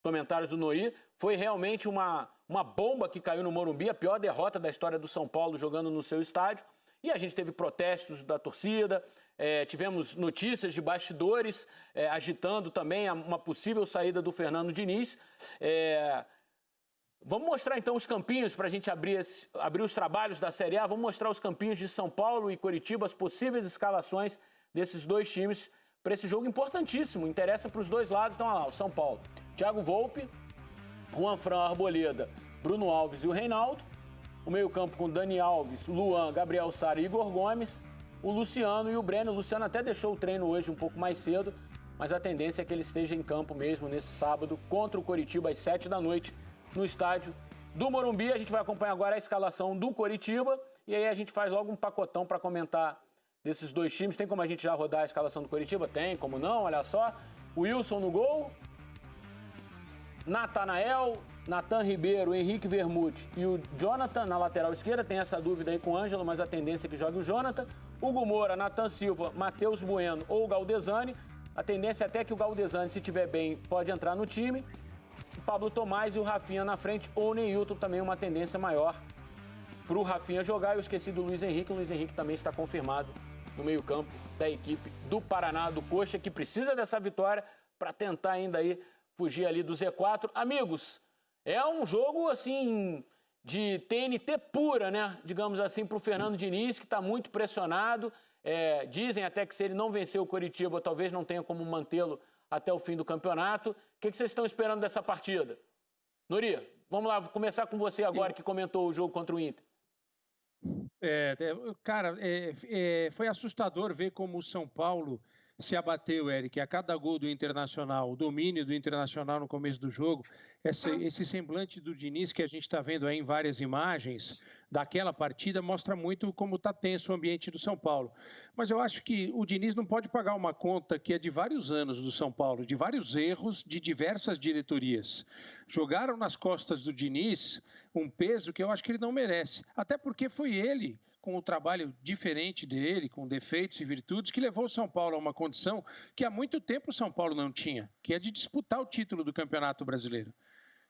comentários do Nori, foi realmente uma bomba que caiu no Morumbi, a pior derrota da história do São Paulo jogando no seu estádio. E a gente teve protestos da torcida, tivemos notícias de bastidores agitando também uma possível saída do Fernando Diniz. Vamos mostrar então os campinhos para a gente abrir os trabalhos da Série A. Vamos mostrar os campinhos de São Paulo e Coritiba, as possíveis escalações desses dois times para esse jogo importantíssimo. Interessa para os dois lados. Então, olha lá, o São Paulo. Thiago Volpi, Juanfran Arboleda, Bruno Alves e o Reinaldo. O meio-campo com Dani Alves, Luan, Gabriel Sara e Igor Gomes. O Luciano e o Breno. O Luciano até deixou o treino hoje um pouco mais cedo, mas a tendência é que ele esteja em campo mesmo nesse sábado contra o Coritiba às 7 da noite no estádio do Morumbi. A gente vai acompanhar agora a escalação do Coritiba e aí a gente faz logo um pacotão para comentar desses dois times. Tem como a gente já rodar a escalação do Coritiba? Tem, como não, olha só. O Wilson no gol, Natanael, Natan Ribeiro, Henrique Vermute e o Jonathan na lateral esquerda. Tem essa dúvida aí com o Ângelo, mas a tendência é que jogue o Jonathan. Hugo Moura, Nathan Silva, Matheus Bueno ou o Galdesani. A tendência é até que o Galdesani, se estiver bem, pode entrar no time. O Pablo Tomás e o Rafinha na frente, ou o Neilton, também uma tendência maior para o Rafinha jogar. Eu esqueci do Luiz Henrique. O Luiz Henrique também está confirmado no meio-campo da equipe do Paraná, do Coxa, que precisa dessa vitória para tentar ainda aí fugir ali do Z4. Amigos, é um jogo, assim, de TNT pura, né? Digamos assim, para o Fernando Diniz, que está muito pressionado. Dizem até que se ele não vencer o Coritiba, talvez não tenha como mantê-lo até o fim do campeonato. O que vocês estão esperando dessa partida? Nori, vamos lá, vou começar com você agora, que comentou o jogo contra o Inter. Foi assustador ver como o São Paulo se abateu, Eric, a cada gol do Internacional, o domínio do Internacional no começo do jogo, esse semblante do Diniz que a gente está vendo aí em várias imagens daquela partida mostra muito como está tenso o ambiente do São Paulo. Mas eu acho que o Diniz não pode pagar uma conta que é de vários anos do São Paulo, de vários erros de diversas diretorias. Jogaram nas costas do Diniz um peso que eu acho que ele não merece, até porque foi ele, com o trabalho diferente dele, com defeitos e virtudes, que levou o São Paulo a uma condição que há muito tempo o São Paulo não tinha, que é de disputar o título do Campeonato Brasileiro.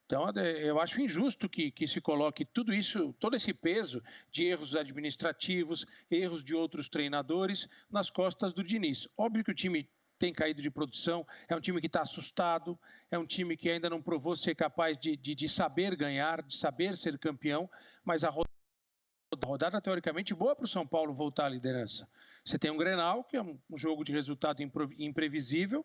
Então, eu acho injusto que se coloque tudo isso, todo esse peso de erros administrativos, erros de outros treinadores nas costas do Diniz. Óbvio que o time tem caído de produção, é um time que está assustado, é um time que ainda não provou ser capaz de saber ganhar, de saber ser campeão, mas a rodada teoricamente boa para o São Paulo voltar à liderança. Você tem um Grenal, que é um jogo de resultado imprevisível.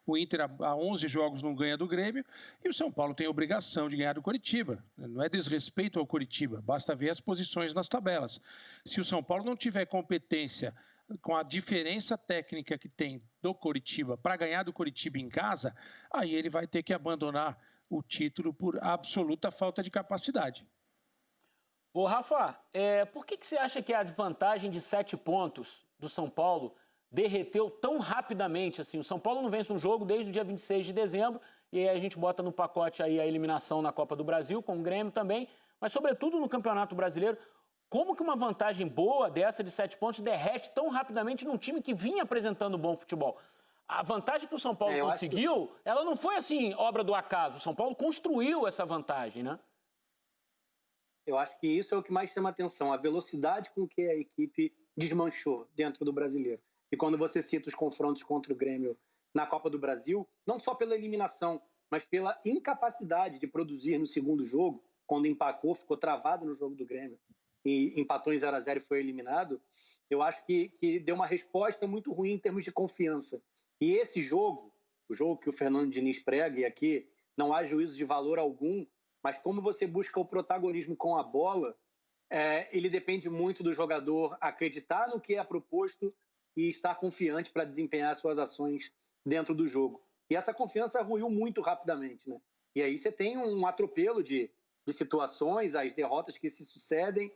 O Inter há 11 jogos não ganha do Grêmio e o São Paulo tem a obrigação de ganhar do Coritiba. Não é desrespeito ao Coritiba, basta ver as posições nas tabelas. Se o São Paulo não tiver competência com a diferença técnica que tem do Coritiba para ganhar do Coritiba em casa, aí ele vai ter que abandonar o título por absoluta falta de capacidade. Ô, Rafa, por que você acha que a vantagem de 7 pontos do São Paulo derreteu tão rapidamente assim? O São Paulo não vence um jogo desde o dia 26 de dezembro, e aí a gente bota no pacote aí a eliminação na Copa do Brasil, com o Grêmio também, mas sobretudo no Campeonato Brasileiro. Como que uma vantagem boa dessa de 7 pontos derrete tão rapidamente num time que vinha apresentando bom futebol? A vantagem que o São Paulo conseguiu, ela não foi assim, obra do acaso. O São Paulo construiu essa vantagem, né? Eu acho que isso é o que mais chama atenção, a velocidade com que a equipe desmanchou dentro do Brasileiro. E quando você cita os confrontos contra o Grêmio na Copa do Brasil, não só pela eliminação, mas pela incapacidade de produzir no segundo jogo, quando empacou, ficou travado no jogo do Grêmio e empatou em 0-0 e foi eliminado, eu acho que deu uma resposta muito ruim em termos de confiança. E esse jogo, o jogo que o Fernando Diniz prega, e aqui não há juízo de valor algum, mas como você busca o protagonismo com a bola, ele depende muito do jogador acreditar no que é proposto e estar confiante para desempenhar suas ações dentro do jogo. E essa confiança ruiu muito rapidamente, né? E aí você tem um atropelo de situações, as derrotas que se sucedem,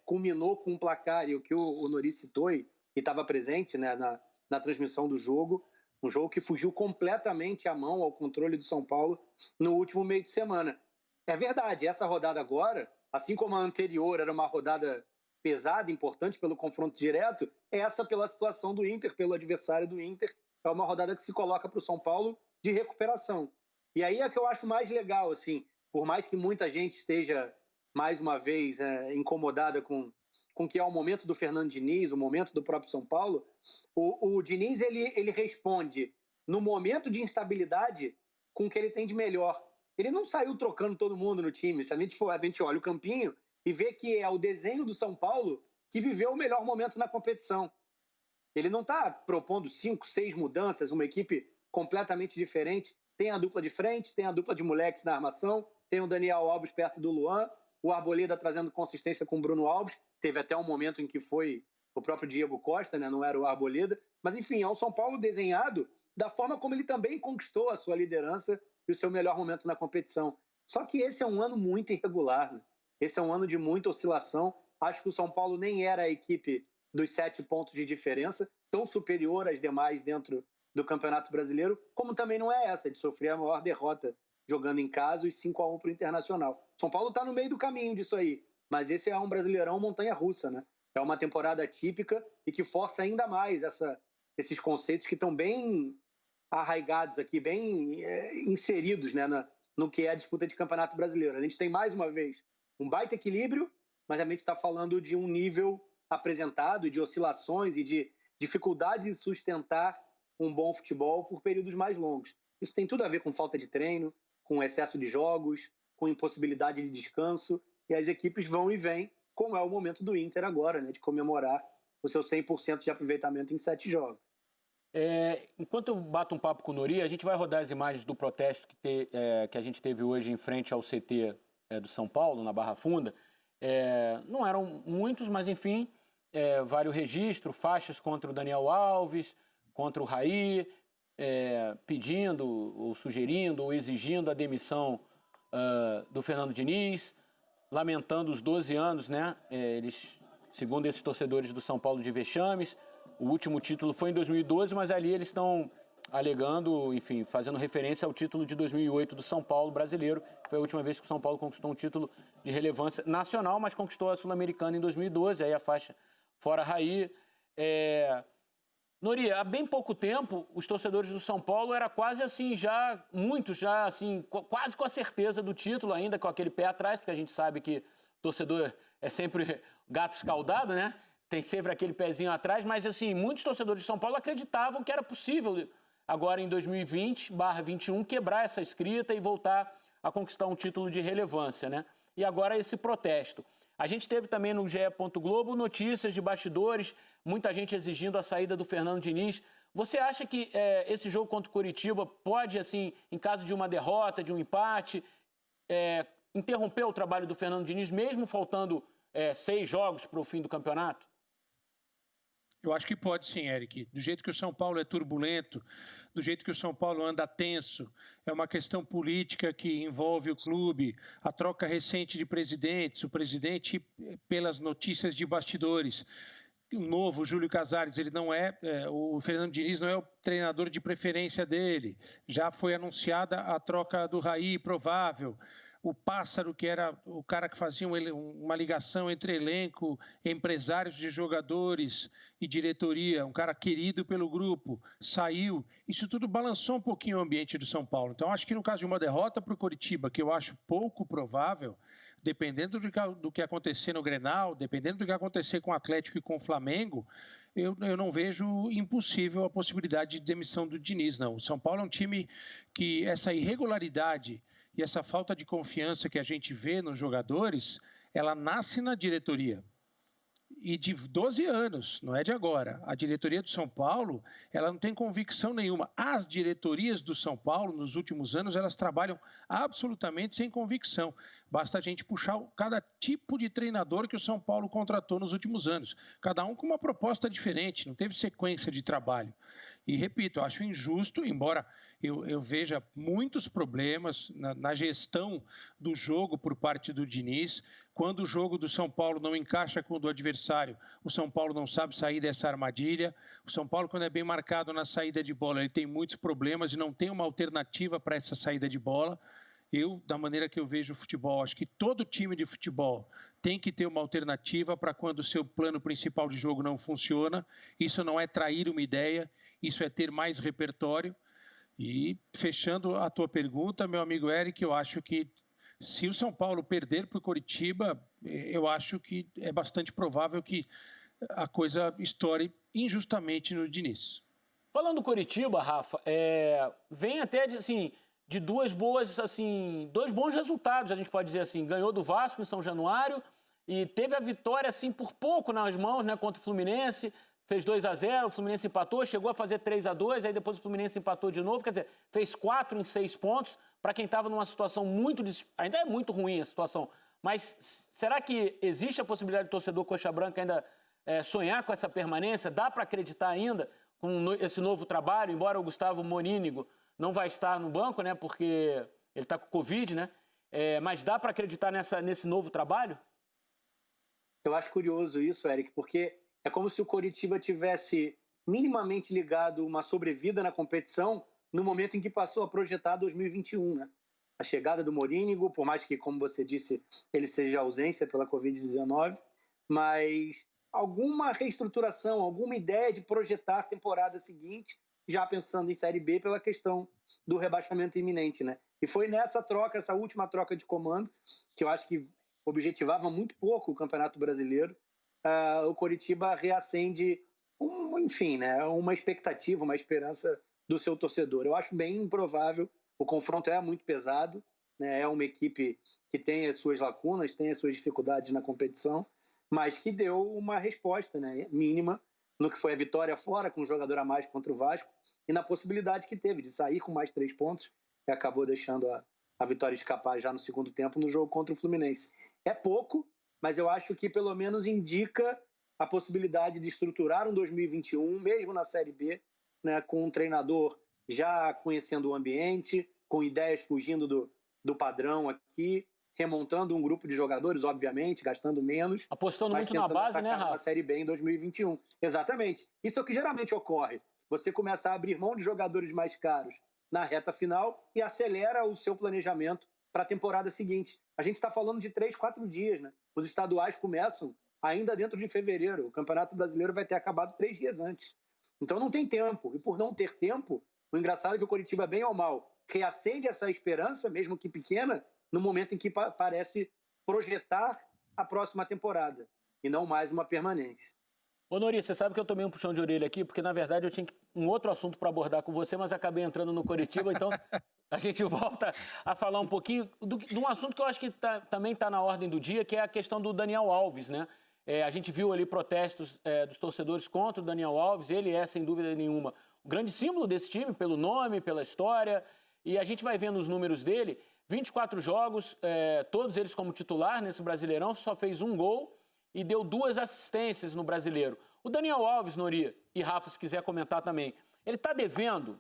culminou com um placar, e o que o Nori citou e estava presente, né, na transmissão do jogo, um jogo que fugiu completamente à mão, ao controle do São Paulo no último meio de semana. É verdade, essa rodada agora, assim como a anterior era uma rodada pesada, importante pelo confronto direto, essa pela situação do Inter, pelo adversário do Inter, é uma rodada que se coloca para o São Paulo de recuperação. E aí é que eu acho mais legal, assim, por mais que muita gente esteja, mais uma vez, incomodada com o que é o momento do Fernando Diniz, o momento do próprio São Paulo, o Diniz ele responde no momento de instabilidade com o que ele tem de melhor. Ele não saiu trocando todo mundo no time. Se a gente olha o campinho e vê que é o desenho do São Paulo que viveu o melhor momento na competição. Ele não está propondo 5, 6 mudanças, uma equipe completamente diferente. Tem a dupla de frente, tem a dupla de moleques na armação, tem o Daniel Alves perto do Luan, o Arboleda trazendo consistência com o Bruno Alves. Teve até um momento em que foi o próprio Diego Costa, né? Não era o Arboleda. Mas, enfim, é um São Paulo desenhado da forma como ele também conquistou a sua liderança e o seu melhor momento na competição. Só que esse é um ano muito irregular, né? Esse é um ano de muita oscilação. Acho que o São Paulo nem era a equipe dos 7 pontos de diferença, tão superior às demais dentro do Campeonato Brasileiro, como também não é essa, de sofrer a maior derrota jogando em casa, os 5-1 para o Internacional. São Paulo está no meio do caminho disso aí, mas esse é um Brasileirão montanha-russa, né? É uma temporada típica e que força ainda mais esses conceitos que estão bem arraigados aqui, bem inseridos, né, no que é a disputa de Campeonato Brasileiro. A gente tem, mais uma vez, um baita equilíbrio, mas a gente está falando de um nível apresentado, de oscilações e de dificuldade de sustentar um bom futebol por períodos mais longos. Isso tem tudo a ver com falta de treino, com excesso de jogos, com impossibilidade de descanso, e as equipes vão e vêm, como é o momento do Inter agora, né, de comemorar o seu 100% de aproveitamento em 7 jogos. Enquanto eu bato um papo com o Nori, a gente vai rodar as imagens do protesto que a gente teve hoje em frente ao CT do São Paulo, na Barra Funda. Não eram muitos, mas enfim, vários registros, faixas contra o Daniel Alves, contra o Raí, pedindo, ou sugerindo, ou exigindo a demissão do Fernando Diniz, lamentando os 12 anos, né? Eles, segundo esses torcedores do São Paulo, de vexames. O último título foi em 2012, mas ali eles estão alegando, enfim, fazendo referência ao título de 2008 do São Paulo brasileiro. Foi a última vez que o São Paulo conquistou um título de relevância nacional, mas conquistou a Sul-Americana em 2012, aí a faixa fora Raí. Nori, há bem pouco tempo, os torcedores do São Paulo era quase assim, quase com a certeza do título, ainda com aquele pé atrás, porque a gente sabe que torcedor é sempre gato escaldado, né? Tem sempre aquele pezinho atrás, mas assim, muitos torcedores de São Paulo acreditavam que era possível agora em 2020/21 quebrar essa escrita e voltar a conquistar um título de relevância, né? E agora esse protesto. A gente teve também no GE. Globo notícias de bastidores, muita gente exigindo a saída do Fernando Diniz. Você acha que esse jogo contra o Coritiba pode, assim, em caso de uma derrota, de um empate, interromper o trabalho do Fernando Diniz, mesmo faltando 6 jogos para o fim do campeonato? Eu acho que pode sim, Eric. Do jeito que o São Paulo é turbulento, do jeito que o São Paulo anda tenso, é uma questão política que envolve o clube, a troca recente de presidentes, o presidente, pelas notícias de bastidores, o novo Júlio Casares, ele não o Fernando Diniz não é o treinador de preferência dele, já foi anunciada a troca do Raí, provável. O Pássaro, que era o cara que fazia uma ligação entre elenco, empresários de jogadores e diretoria, um cara querido pelo grupo, saiu. Isso tudo balançou um pouquinho o ambiente do São Paulo. Então, acho que no caso de uma derrota para o Coritiba, que eu acho pouco provável, dependendo do que acontecer no Grenal, dependendo do que acontecer com o Atlético e com o Flamengo, eu não vejo impossível a possibilidade de demissão do Diniz, não. O São Paulo é um time que essa irregularidade e essa falta de confiança que a gente vê nos jogadores, ela nasce na diretoria. E de 12 anos, não é de agora. A diretoria do São Paulo, ela não tem convicção nenhuma. As diretorias do São Paulo, nos últimos anos, elas trabalham absolutamente sem convicção. Basta a gente puxar cada tipo de treinador que o São Paulo contratou nos últimos anos. Cada um com uma proposta diferente, não teve sequência de trabalho. E, repito, eu acho injusto, embora eu veja muitos problemas na gestão do jogo por parte do Diniz. Quando o jogo do São Paulo não encaixa com o do adversário, o São Paulo não sabe sair dessa armadilha. O São Paulo, quando é bem marcado na saída de bola, ele tem muitos problemas e não tem uma alternativa para essa saída de bola. Da maneira que eu vejo o futebol, acho que todo time de futebol tem que ter uma alternativa para quando o seu plano principal de jogo não funciona. Isso não é trair uma ideia, isso é ter mais repertório. E fechando a tua pergunta, meu amigo Eric, eu acho que se o São Paulo perder para o Coritiba, eu acho que é bastante provável que a coisa estoure injustamente no Diniz. Falando do Coritiba, Rafa, vem até de duas boas, dois bons resultados, a gente pode dizer assim. Ganhou do Vasco em São Januário e teve a vitória assim por pouco nas mãos, né, contra o Fluminense. Fez 2-0, o Fluminense empatou, chegou a fazer 3-2, aí depois o Fluminense empatou de novo, quer dizer, fez 4 em 6 pontos, para quem estava numa situação muito... Ainda é muito ruim a situação, mas será que existe a possibilidade do torcedor coxa branca ainda sonhar com essa permanência? Dá para acreditar ainda com esse novo trabalho, embora o Gustavo Morínigo não vai estar no banco, né, porque ele está com Covid, né? Mas dá para acreditar nesse novo trabalho? Eu acho curioso isso, Eric, porque é como se o Coritiba tivesse minimamente ligado uma sobrevida na competição no momento em que passou a projetar 2021, né? A chegada do Morínigo, por mais que, como você disse, ele seja ausência pela Covid-19, mas alguma reestruturação, alguma ideia de projetar a temporada seguinte, já pensando em Série B pela questão do rebaixamento iminente, né? E foi nessa troca, essa última troca de comando, que eu acho que objetivava muito pouco o Campeonato Brasileiro, o Coritiba reacende, uma expectativa, uma esperança do seu torcedor. Eu acho bem improvável, o confronto é muito pesado, né? É uma equipe que tem as suas lacunas, tem as suas dificuldades na competição, mas que deu uma resposta, né, mínima no que foi a vitória fora, com um jogador a mais contra o Vasco, e na possibilidade que teve de sair com mais 3 pontos, e acabou deixando a vitória escapar já no segundo tempo no jogo contra o Fluminense. É pouco, mas eu acho que pelo menos indica a possibilidade de estruturar um 2021, mesmo na Série B, né, com um treinador já conhecendo o ambiente, com ideias fugindo do padrão aqui, remontando um grupo de jogadores, obviamente, gastando menos. Apostando muito na base, né, Rafa? Na Série B em 2021. Exatamente. Isso é o que geralmente ocorre. Você começa a abrir mão de jogadores mais caros na reta final e acelera o seu planejamento para a temporada seguinte. A gente está falando de 3, 4 dias, né? Os estaduais começam ainda dentro de fevereiro. O Campeonato Brasileiro vai ter acabado 3 dias antes. Então não tem tempo. E por não ter tempo, o engraçado é que o Coritiba, bem ou mal, reacende essa esperança, mesmo que pequena, no momento em que parece projetar a próxima temporada e não mais uma permanência. Ô, Nori, você sabe que eu tomei um puxão de orelha aqui, porque, na verdade, eu tinha um outro assunto para abordar com você, mas acabei entrando no Coritiba, então a gente volta a falar um pouquinho de um assunto que eu acho que também está na ordem do dia, que é a questão do Daniel Alves, né? A gente viu ali protestos dos torcedores contra o Daniel Alves, ele é, sem dúvida nenhuma, o grande símbolo desse time, pelo nome, pela história, e a gente vai vendo os números dele, 24 jogos, todos eles como titular nesse Brasileirão, só fez 1 gol, e deu 2 assistências no Brasileiro. O Daniel Alves, Nori, e Rafa, se quiser comentar também, ele está devendo?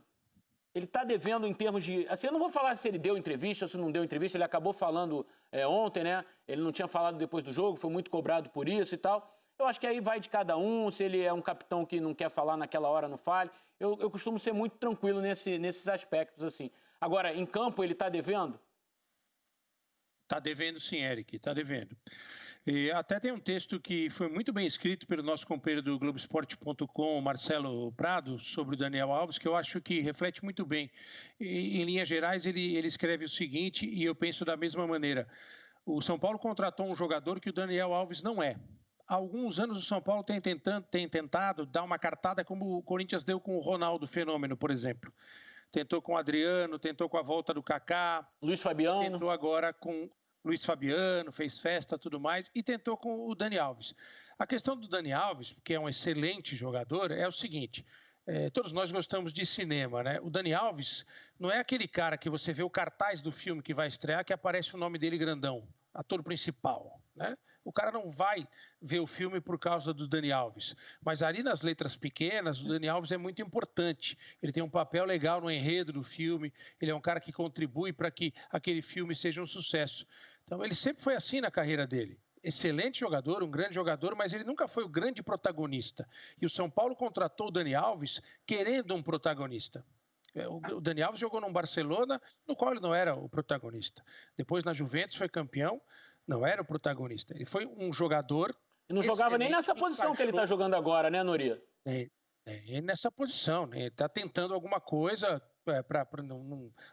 Ele está devendo em termos de... Assim, eu não vou falar se ele deu entrevista ou se não deu entrevista, ele acabou falando ontem, né? Ele não tinha falado depois do jogo, foi muito cobrado por isso e tal. Eu acho que aí vai de cada um, se ele é um capitão que não quer falar naquela hora, não fale. Eu costumo ser muito tranquilo nesses aspectos, assim. Agora, em campo, ele está devendo? Está devendo sim, Eric, está devendo. E até tem um texto que foi muito bem escrito pelo nosso companheiro do Globoesporte.com, Marcelo Prado, sobre o Daniel Alves, que eu acho que reflete muito bem. Em linhas gerais, ele escreve o seguinte, e eu penso da mesma maneira. O São Paulo contratou um jogador que o Daniel Alves não é. Há alguns anos o São Paulo tem tentado dar uma cartada como o Corinthians deu com o Ronaldo Fenômeno, por exemplo. Tentou com o Adriano, tentou com a volta do Kaká. Luiz Fabiano. Tentou agora com Luiz Fabiano, fez festa, tudo mais, e tentou com o Dani Alves. A questão do Dani Alves, que é um excelente jogador, é o seguinte, todos nós gostamos de cinema, né? O Dani Alves não é aquele cara que você vê o cartaz do filme que vai estrear, que aparece o nome dele grandão, ator principal, né? O cara não vai ver o filme por causa do Dani Alves. Mas ali nas letras pequenas, o Dani Alves é muito importante. Ele tem um papel legal no enredo do filme. Ele é um cara que contribui para que aquele filme seja um sucesso. Então, ele sempre foi assim na carreira dele. Excelente jogador, um grande jogador, mas ele nunca foi o grande protagonista. E o São Paulo contratou o Dani Alves querendo um protagonista. O Dani Alves jogou no Barcelona, no qual ele não era o protagonista. Depois, na Juventus, foi campeão. Não era o protagonista. Ele foi um jogador... E não jogava nem nessa posição que ele está jogando agora, né, Nori? Nessa posição, né? Ele está tentando alguma coisa,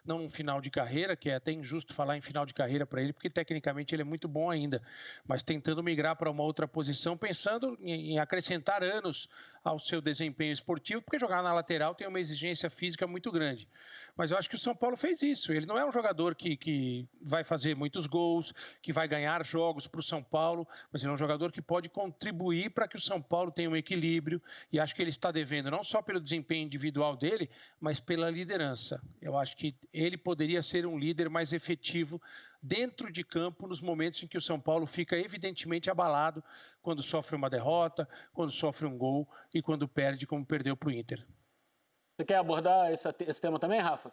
não um final de carreira, que é até injusto falar em final de carreira para ele, porque tecnicamente ele é muito bom ainda, mas tentando migrar para uma outra posição, pensando em acrescentar anos ao seu desempenho esportivo, porque jogar na lateral tem uma exigência física muito grande. Mas eu acho que o São Paulo fez isso. Ele não é um jogador que vai fazer muitos gols, que vai ganhar jogos para o São Paulo, mas ele é um jogador que pode contribuir para que o São Paulo tenha um equilíbrio, e acho que ele está devendo não só pelo desempenho individual dele, mas pela liderança. Eu acho que ele poderia ser um líder mais efetivo dentro de campo nos momentos em que o São Paulo fica evidentemente abalado, quando sofre uma derrota, quando sofre um gol e quando perde, como perdeu para o Inter. Você quer abordar esse tema também, Rafa?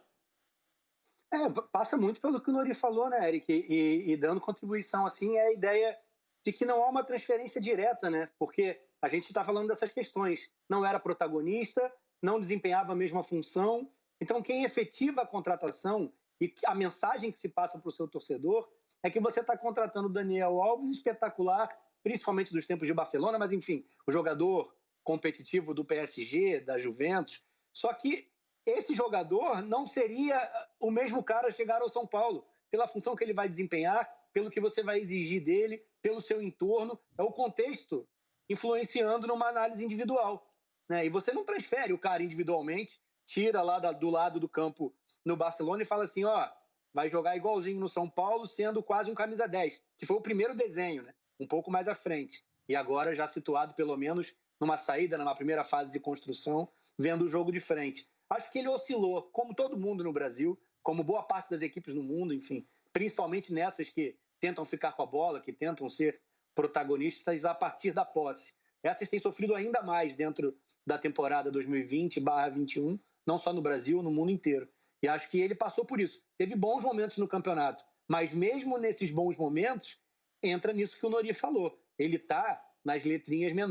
Passa muito pelo que o Nori falou, né, Eric? E dando contribuição, assim, é a ideia de que não há uma transferência direta, né? Porque a gente está falando dessas questões. Não era protagonista, não desempenhava a mesma função. Então, quem efetiva a contratação e a mensagem que se passa para o seu torcedor é que você está contratando o Daniel Alves, espetacular, principalmente dos tempos de Barcelona, mas, enfim, o jogador competitivo do PSG, da Juventus. Só que esse jogador não seria o mesmo cara a chegar ao São Paulo, pela função que ele vai desempenhar, pelo que você vai exigir dele, pelo seu entorno, é o contexto influenciando numa análise individual, né? E você não transfere o cara individualmente, tira lá do lado do campo no Barcelona e fala assim, vai jogar igualzinho no São Paulo, sendo quase um camisa 10, que foi o primeiro desenho, né? Um pouco mais à frente. E agora já situado pelo menos numa saída, numa primeira fase de construção, vendo o jogo de frente. Acho que ele oscilou, como todo mundo no Brasil, como boa parte das equipes no mundo, enfim, principalmente nessas que tentam ficar com a bola, que tentam ser protagonistas a partir da posse. Essas têm sofrido ainda mais dentro da temporada 2020/21, não só no Brasil, no mundo inteiro. E acho que ele passou por isso. Teve bons momentos no campeonato, mas mesmo nesses bons momentos, entra nisso que o Nori falou. Ele está nas letrinhas menores.